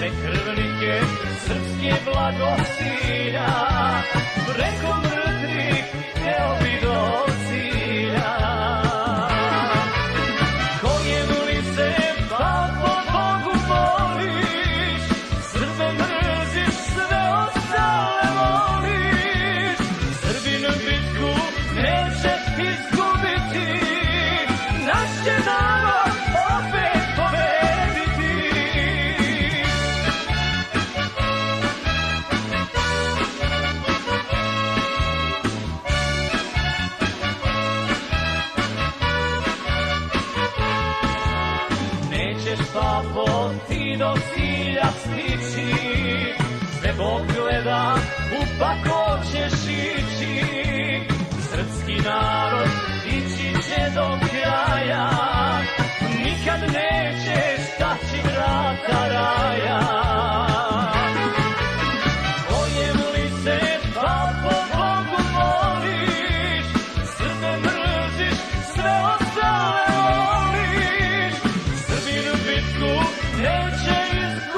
sve krvnike srpske blagosilja, preko mrtvih teo bi do cilja. Kojem li se pa po Bogu moliš, Srbe mrziš, sve ostale voliš. Srbin bitku neće izgubiti, naš će narod opet pobediti. Nećeš papo ti do cilja stići, sve Bog gleda, u pakao ćeš ići. Srpski narod ići će do kraja, nikad nećeš taći vrata raja. Kojem li se pa po Bogu moliš, Srbe mrziš, sve ostale voliš. Srbin bitku neće izgubiti,